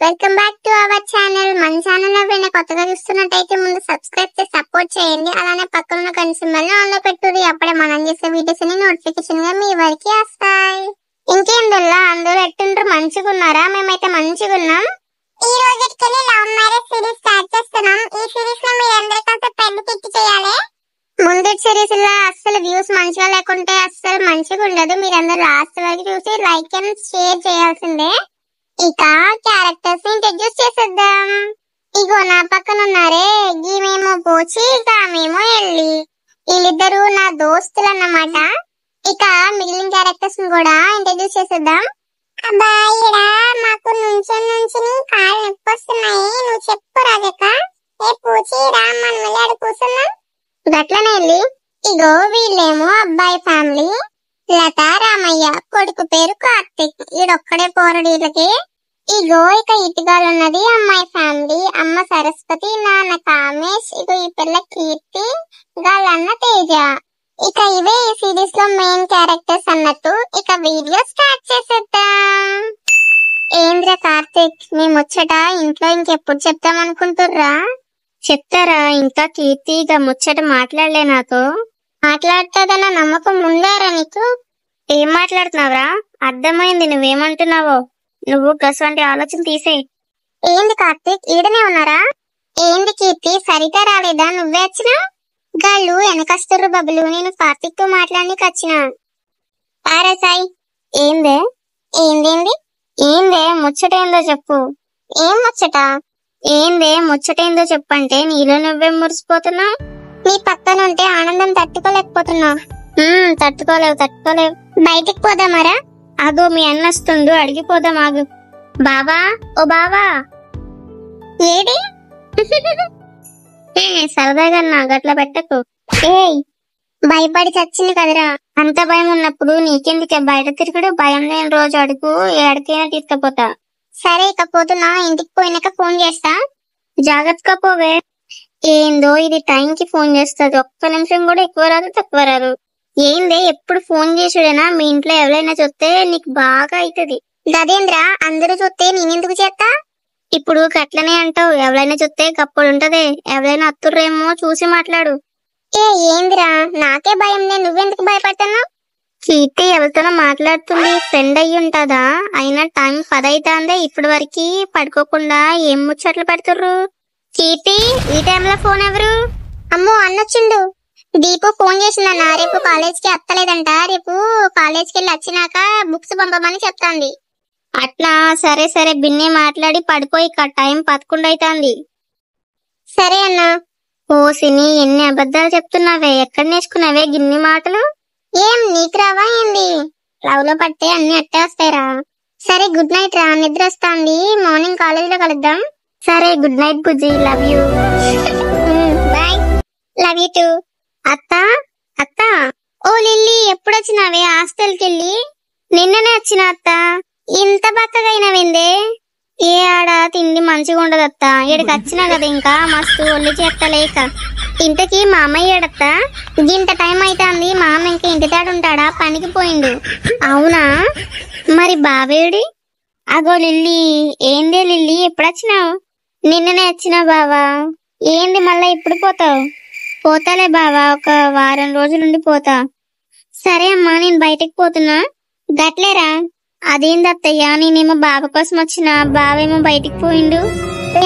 Welcome back to our channel. మన channel ఎవరైనా కొత్తగా చూస్తున్నట్టయితే ముందు సబ్స్క్రైబ్ చేసి సపోర్ట్ చేయండి. అలానే పక్కన ఉన్న గంట సింబల్ ని ఆన్ లో పెట్టుర్రి. అప్పుడే మనం చేసే వీడియోస్ ని నోటిఫికేషన్ గా మీ వరకు వస్తాయి. ఇంకేం దొల్లా, అందరూ ఎట్టుండ్రు? మంచిగా ఉన్నారా? మేమైతే మంచిగా ఉన్నాం. ఈ రోజుకి లవ్ మ్యారేజ్ సిరీస్ స్టార్ట్ చేస్తున్నాం. ఈ సిరీస్ లో మీరు అందరికంటే పెళ్లి తిట్టి చేయాలి. ముందు సిరీస్ లో అస్సలు వ్యూస్ మంచిగా లేకుంటే అస్సలు మంచిగా ఉండదు. మీరందరూ లాస్ట్ వరకు చూసి లైక్ అండ్ షేర్ చేయాల్సిందే. ఇక క్యారెక్టర్స్ ఇంట్రడ్యూస్ చేసేద్దాం. ఇగో నా పక్కన ఉన్నారే, గీమేమో పోచి, గామేమో ఎల్లి. వీళ్ళిద్దరు నా దోస్తులు అన్నమాట. ఇక మిగిలిన క్యారెక్టర్స్ కూడా ఇంట్రడ్యూస్ చేసేద్దాం. అబ్బాయిడా మాకు నుంచి కాళ్ళు నొప్పి వస్తున్నాయి, నువ్వు చెప్పు రాజక్క. ఏ పూచి రా, మనం వెళ్ళాడు కూర్చున్నాం. గట్లనే వెళ్ళి ఇగో వీళ్ళేమో అబ్బాయి ఫ్యామిలీ, లత రామయ్య, కొడుకు పేరు కార్తిక్. ఈడొక్కడే పోరడు వీళ్ళకి. ఇగో ఇక ఇటుగాలు ఉన్నది అమ్మాయి ఫ్యామిలీ, అమ్మ సరస్వతి, నాన్న కామేష్, ఇగో ఈ పిల్ల కీర్తి, గాలన్న తేజ. ఇక ఇవే ఈ సిరీస్ లో మెయిన్ క్యారెక్టర్స్ అన్నట్టు. ఇక వీడియో స్టార్ట్ చేసేద్దాం. ఏంద్ర కార్తిక్, మేము ముచ్చట ఇంట్లో ఇంకెప్పుడు చెప్తాం అనుకుంటుర్రా? చెప్తారా? ఇంకా కీర్తి ఇక ముచ్చట మాట్లాడలే నాతో. మాట్లాడుతుందన్న నమ్మకం ఉందారా నీకు? ఏం మాట్లాడుతున్నావురా? అర్థమైంది నువ్వేమంటున్నావో. నువ్వు గసవంటి ఆలోచన తీసే. ఏంది కార్తీక్, ఈడనే ఉన్నారా? ఏంది కీర్తి, సరిగా రాలేదా? నువ్వే వచ్చినా? గాళ్ళు వెనకస్తుర్రు బబ్బులు, నేను కార్తీక్ తో మాట్లాడడానికి వచ్చిన. పారా సాయి. ఏందే ఏందేంది ఏందే ముచ్చట ఏందో చెప్పు. ఏం ముచ్చట? ఏందే ముచ్చటేందో చెప్పంటే నీలో నువ్వే మురిసిపోతున్నావు. నీ పక్కన ఉంటే ఆనందం తట్టుకోలేకపోతున్నావు. తట్టుకోలేవు. బయటికి పోదామరా? అగో మీ అన్న వస్తుండు, అడిగిపోదాం. ఆగు. బావా, ఓ బావా. ఏడి? సరదాగా నా గట్ల పెట్టకు. ఏయ్, భయపడి చచ్చింది కదరా. అంత భయం ఉన్నప్పుడు నీకెందుకే బయట తిరుగుడు? భయం లేని రోజు అడుగు, ఎక్కడికైనా తీసుకుపోతా. సరే ఇక పోతున్నా, ఇంటికి పోయినాక ఫోన్ చేస్తా. జాగ్రత్తగా పోవే. ఏందో ఇది టైంకి ఫోన్ చేస్తుంది, ఒక్క నిమిషం కూడా ఎక్కువ రాదు తక్కువ రాదు. ఏందే ఎప్పుడు ఫోన్ చేసుడేనా? మీ ఇంట్లో ఎవరైనా చూస్తే నీకు బాగా అవుతుంది. గదేంద్ర, అందరూ చూస్తే నేనెందుకు చేస్తా? ఇప్పుడు గట్లనే అంటావు, ఎవరైనా చూస్తే గప్పుడు ఉంటదే. ఎవరైనా అత్తుర్రేమో చూసి మాట్లాడు. ఏందిరా, నాకే భయం, నేను నువ్వెందుకు భయపడుతున్నావు? కీర్తి ఎవరితోనో మాట్లాడుతుంది, ఫ్రెండ్ అయ్యి ఉంటదా? అయినా టైం 10 అవుతుందే, ఇప్పటి వరకు పడుకోకుండా ఏం ముచ్చట్లు పెడుతుర్రు? కీర్తి, ఈ టైంలో ఫోన్ ఎవరు? అమ్మో, అన్నొచ్చిండు. దీపు ఫోన్ చేసిందన్న, రేపు కాలేజ్కి వస్తలేదంట. రేపు కాలేజ్కి వెళ్ళి వచ్చినాక బుక్స్ పంపమని చెప్తాంది. అట్లా? సరే సరే, బిన్నే మాట్లాడి పడుకో, ఇక టైం 11 అవుతుంది. సరే అన్నా. ఓ సిని, ఎన్ని అబద్ధాలు చెప్తున్నావే, ఎక్కడ నేర్చుకున్నావే గిన్ని మాటలు? ఏం నీకు రావా ఏంది? లవ్ లో పడితే అన్ని అట్టే వస్తాయిరా. సరే గుడ్ నైట్ రా, నిద్ర వస్తాంది, మార్నింగ్ కాలేజ్ లో కలుద్దాం. సరే గుడ్ నైట్ బుజ్జి, love you. Bye. Love you too. అత్త అత్త. ఓ లిల్లీ, ఎప్పుడు వచ్చినావే హాస్టల్కి వెళ్ళి? నిన్ననే వచ్చిన అత్త. ఇంత బక్కగా అయినవిందే? ఏ ఆడ తిండి మంచిగా ఉండదు అత్త. ఇక్కడికి వచ్చినా కదా ఇంకా మస్తు ఒళ్ళు చేస్తలేక. ఇంతకీ మా అమ్మయ్య ఏడత్తా? ఇంత టైం అవుతుంది, మా అమ్మ ఇంకా ఇంటి తాడు ఉంటాడా? పనికి పోయిండు. అవునా? మరి బావేడి? అగో లిల్లీ. ఏందే లిల్లీ, ఎప్పుడు వచ్చినావు? నిన్ననే వచ్చినా బావా. ఏంది మళ్ళా ఇప్పుడు పోతావు? పోతాలే బావా, ఒక వారం రోజులుండి పోతా. సరే అమ్మా, నేను బయటకు పోతున్నా. గట్లేరా? అదేంది అత్తయ్య, నేనేమో బావ కోసం వచ్చిన, బావేమో బయటికి పోయిండు.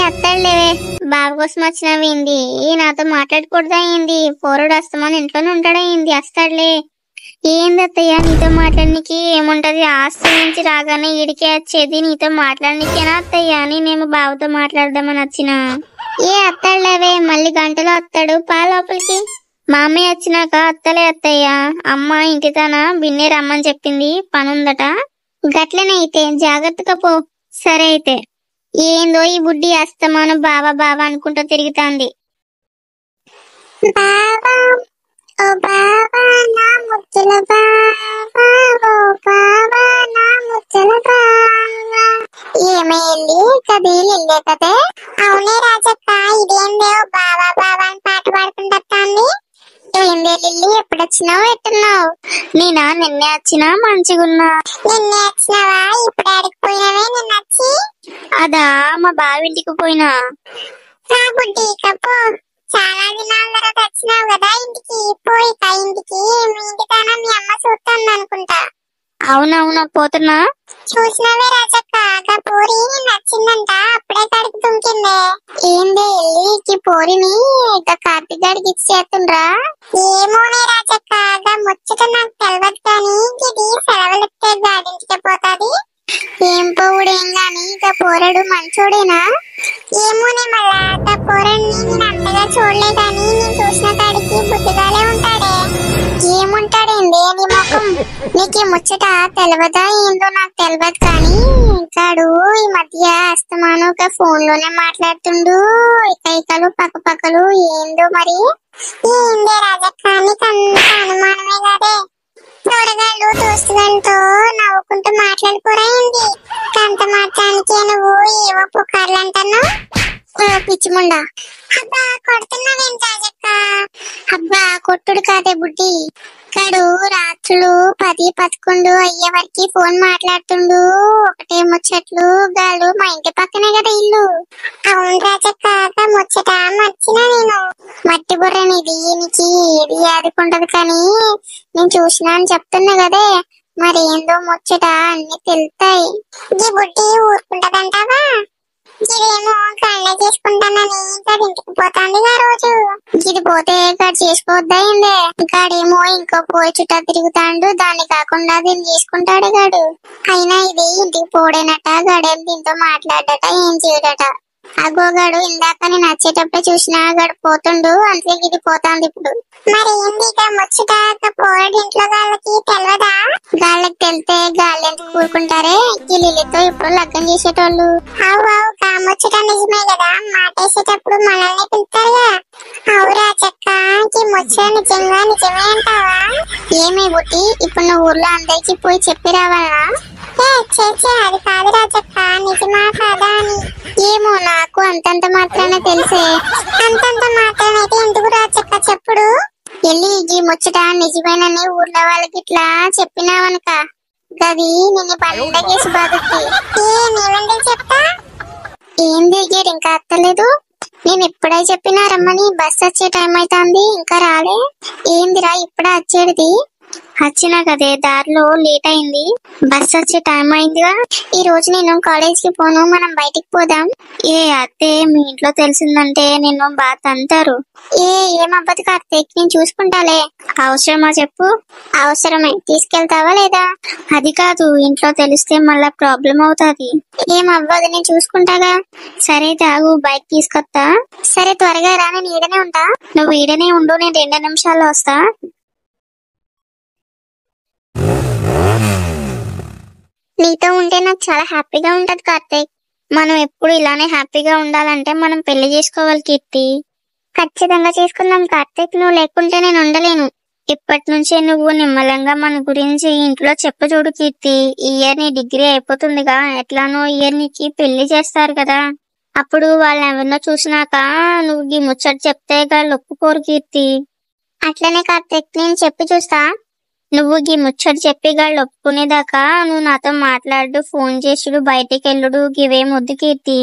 అత్తలేవే, బావ కోసం వచ్చినవేంది? నాతో మాట్లాడకూడదా ఏంది? పోరుడు వస్తామని ఇంట్లోనే ఉంటాడా ఏంది? వస్తాడులే. ఏంది అత్తయ్య, నీతో మాట్లాడడానికి ఏముంటది? హాస్టల్ నుంచి రాగానే ఈడికే వచ్చేది, నీతో మాట్లాడనికేనా అత్తయ్య? నేనేమో బావతో మాట్లాడదామని వచ్చిన. అత్తాడులేవే, మళ్ళీ గంటలో వస్తాడు, పా లోపలికి. మా అమ్మయ్య వచ్చినాక అత్తలే అత్తయ్య. అమ్మ ఇంటి తన బిన్నే రమ్మని చెప్పింది, పనుందట. గట్లనే అయితే జాగ్రత్తగా పో. సరే అయితే. ఏందో ఈ బుడ్డి అస్తమానం బావా బావా అనుకుంటూ తిరుగుతాంది. ఏమైంది కదీలిందే కదే? అవునే రాజక్క, ఇదేందే బావా బావా అని పాట పాడుకుంటాంది. ఏందే లిల్లీ, ఎప్పుడు వచ్చినావు? ఎట్టు చేస్తున్నావు? నేనా నిన్నే వచ్చినా మంచిగున్నా. నిన్నే వచ్చినావా? ఇప్పుడు ఆడిపోయినవే నిన్న వచ్చి? అదా మా బావింటికి పోయినా. బుడ్డి కప్పు చాలా దినాల తర్వాత వచ్చినావు కదా ఇంటికి. పోయి ఇంటికి మీ ఇంటికైనా మీ అమ్మ చూస్తుంది అనుకుంటా. అవునవును పోతున్నా. చూసినవే రాజక్క పూరి నచ్చిందంట అప్పుడే కడుపు తుంకిందే. ఏందే వెళ్ళి పోరిని కార్తీక్ గారికి ఇచ్చేస్తుండ్రా? ఏమోనే రాజక్క ముచ్చట నాకు తెలియదు కానీ ఇది సెలవులెత్తే గాడింటికే పోతాది. ఏం పోవుడేం గాని పోరడు మంచోడేనా? ఏమోనే మళ్ళా పోరడిని నేను అంతగా చూడలే కానీ నేను చూసిన కాడికి బుద్ధిగానే ఉంటాడే. ఏముంటాడేంది నీ ముఖం? నీకు ముచ్చట తెలియదా ఏందో నాకు తెలియదు కానీ కాడు ఈ మధ్య అస్తమాను ఒక ఫోన్ లోనే మాట్లాడుతుండు. ఇకలు పక్క పక్కలు ఏందో మరి. ఏందే రాజక్క నీకు అంత అనుమానమే కదే. తోడగాళ్ళు దోస్తుగాళ్ళతో నవ్వుకుంటూ మాట్లాడుకోరా ఏంది? అంత మాత్రానికే నువ్వు ఏవో పుకార్లు అంటున్నావు పిచ్చిముండా. అబ్బా కొడుతున్నావేం రాజక్క? అబ్బా కొట్టుడు కాదే బుడ్డి. కడు రాత్రులు 10-11 అయ్యే వరకు ఫోన్ మాట్లాడుతుండు. ఒకటే ముచ్చట్లు గాళ్ళు మా ఇంటి పక్కనే కదా ఇల్లు. అవును రాజక్క ముచ్చట మర్చినా నేను. మట్టి బుర్రనిది నీకు ఏది ఆదుకుంటది కానీ నేను చూసినా అని చెప్తున్నా కదే. మరేందో ముచ్చట అన్ని తెలుస్తాయి. ఈ బుడ్డి ఊరుకుంటదంటావా? ఇదేమో కళ్ళే చేసుకుంటానని ఇంటికి పోతాంది ఆ రోజు. ఇది పోతే గడు చేసుకోవద్దా ఏందే? గాడేమో ఇంకో పోయి చుట్టా తిరుగుతాండు. దాన్ని కాకుండా దీన్ని చేసుకుంటాడు గాడు. అయినా ఇది ఇంటికి పోడేనట. గడేం దీంతో మాట్లాడట ఏం చేయడట. అగోగాడు ఇందాక నేను వచ్చేటప్పుడే చూసినా గడు పోతుండు. అందుకే ఇది పోతాంది ఇప్పుడు. మరి ఏంది ముచ్చట పోరడు ఇంట్లో వాళ్ళకి తెలియదా? గాళ్ళకి తెలితే గాళ్ళు ఎందుకు కూరుకుంటారే? గిల్లితో ఇప్పుడు లగ్గం చేసేటోళ్ళు. అవు ముచ్చట నిజమే కదా. మాటేసేటప్పుడు మనల్ని పిలుతారుగా. అవురా చక్క ముచ్చట నిజంగా నిజమే అంటావా? ఏమే బుట్టి ఇప్పుడు నువ్వు ఊర్లో అందరికి పోయి చెప్పి రావాలా? అది కాదు రాజక్క నిజమా కాదా అని. ఏమో నాకు అంతంత మాత్రానే తెలిసే. అంతంత మాత్రమైతే ఎందుకు రాజక్క చెప్పుడు? వెళ్ళి ఈ ముచ్చట నిజమేనని ఊర్లో వాళ్ళకి ఇట్లా చెప్పినావనుక గది నిన్ను పండగేసి బాధకి. నీవెందుకు చెప్తా? ఏం దిగారు ఇంకా అత్తలేదు? నేను ఇప్పుడే చెప్పినా రమ్మని. బస్ వచ్చే టైం అవుతుంది ఇంకా రాలే. ఏందిరా ఇప్పుడే వచ్చేది? వచ్చినా కదే దారిలో లేట్ అయింది. బస్ వచ్చే టైం అయిందిగా. ఈ రోజు నేను కాలేజ్ కి పోను. మనం బయటికి పోదాం. ఏ అత్తే మీ ఇంట్లో తెలిసిందంటే నిన్ను బాగా తంతారు. ఏమవ్వదు కార్తీక్ నేను చూసుకుంటాలే. అవసరమా చెప్పు? అవసరమే. తీసుకెళ్తావా లేదా? అది కాదు ఇంట్లో తెలిస్తే మళ్ళా ప్రాబ్లం అవుతాది. ఏమవ్వదు నేను చూసుకుంటాగా. సరే తాగు బైక్ తీసుకొస్తా. సరే త్వరగా రా. నేను ఈడనే ఉంటా. నువ్వు ఈడనే ఉండు. నేను 2 నిమిషాల్లో వస్తా. నీతో ఉంటే నాకు చాలా హ్యాపీగా ఉంటది కార్తీక్. మనం ఎప్పుడు ఇలానే హ్యాపీగా ఉండాలంటే మనం పెళ్లి చేసుకోవాలి కీర్తి. ఖచ్చితంగా చేసుకుందాం కార్తీక్. నువ్వు లేకుంటే నేను ఉండలేను. ఇప్పటి నుంచే నువ్వు నిమ్మలంగా మన గురించి ఇంట్లో చెప్పు చూడు కీర్తి. ఈ ఇయర్ నీ డిగ్రీ అయిపోతుందిగా. ఎట్లానో ఇయర్ నీకు పెళ్లి చేస్తారు కదా. అప్పుడు వాళ్ళు ఎవరినో చూసినాక నువ్వు ఈ ముచ్చట చెప్తే వాళ్ళు ఒప్పుకోరు కీర్తి. అట్లనే కార్తీక్ నేను చెప్పి చూస్తా. నువ్వు ఈ ముచ్చట చెప్పి గాళ్ళు ఒప్పుకునేదాకా నువ్వు నాతో మాట్లాడు, ఫోన్ చేసుడు, బయటికి వెళ్ళుడు ఇవేం వద్దు కీర్తి.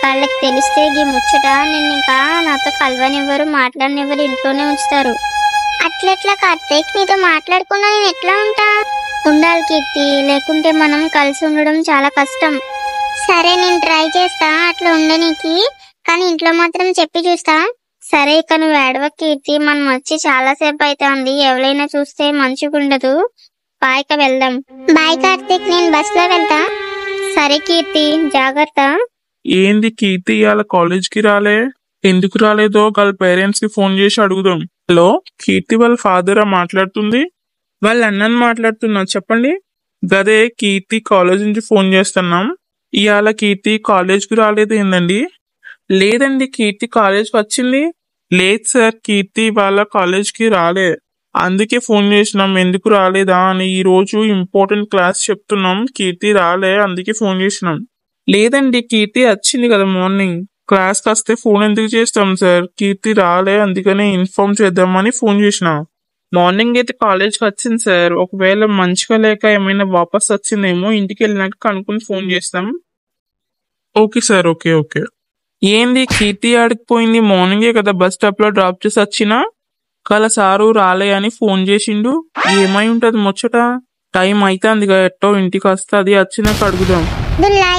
వాళ్ళకి తెలిస్తే ఈ ముచ్చట నిన్ను ఇంకా నాతో కలవనివ్వరు, మాట్లాడనివ్వరు, ఇంట్లోనే ఉంచుతారు. అట్లెట్లా కార్తీక్? నీతో మాట్లాడకుండా నేను ఎట్లా ఉంటా? ఉండాలి కీర్తి. లేకుంటే మనం కలిసి ఉండడం చాలా కష్టం. సరే నేను ట్రై చేస్తా అట్లా ఉండనీకి. కానీ ఇంట్లో మాత్రం చెప్పి చూస్తా. సరే ఇక నువ్వు ఏడవ కీర్తి. మనం వచ్చి చాలా సేపు అవుతుంది. ఎవరైనా చూస్తే మంచిగుండదు. బాయ్క వెళ్దాం. బాయ్ కార్తీక్ నేను బస్ లో వెళ్తా. సరే కీర్తి జాగ్రత్త. ఏంది కీర్తి ఇవాళ కాలేజ్ కి రాలే? ఎందుకు రాలేదో వాళ్ళ పేరెంట్స్ కి ఫోన్ చేసి అడుగుదాం. హలో కీర్తి వాళ్ళ ఫాదరా మాట్లాడుతుంది? వాళ్ళ అన్నని మాట్లాడుతున్నా చెప్పండి. గదే కీర్తి కాలేజ్ నుంచి ఫోన్ చేస్తున్నాం. ఇవాళ కీర్తి కాలేజ్ కి రాలేదు ఏందండి? లేదండి కీర్తి కాలేజ్ వచ్చింది. లేదు సార్ కీర్తి వాళ్ళ కాలేజ్ కి రాలే. అందుకే ఫోన్ చేసినాం ఎందుకు రాలేదా అని. ఈ రోజు ఇంపార్టెంట్ క్లాస్ చెప్తున్నాం. కీర్తి రాలే అందుకే ఫోన్ చేసినాం. లేదండి కీర్తి వచ్చింది కదా మార్నింగ్. క్లాస్ కి వస్తే ఫోన్ ఎందుకు చేస్తాం సార్? కీర్తి రాలే అందుకనే ఇన్ఫార్మ్ చేద్దామని ఫోన్ చేసిన. మార్నింగ్ అయితే కాలేజ్కి వచ్చింది సార్. ఒకవేళ మంచిగా లేక ఏమైనా వాపస్ వచ్చిందేమో, ఇంటికి వెళ్ళినాక కనుక్కొని ఫోన్ చేస్తాం. Okay sir, okay okay. ఏంది కీర్తి ఆడికి పోయింది? మార్నింగే కదా బస్ స్టాప్ లో డ్రాప్ చేసి వచ్చినా, కల సారు రాలే అని ఫోన్ చేసిండు. ఏమై ఉంటది ముచ్చట? టైం అవుతుంది ఎట్టో ఇంటికి వస్తుంది, వచ్చినాక అడుగుదాం.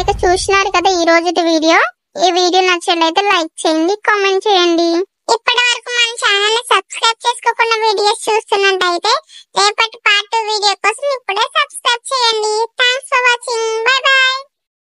ఇక చూసినారు కదా ఈ రోజు వీడియో. ఈ వీడియో నచ్చినట్లయితే లైక్ చేయండి, కామెంట్ చేయండి. ఇప్పటి వరకు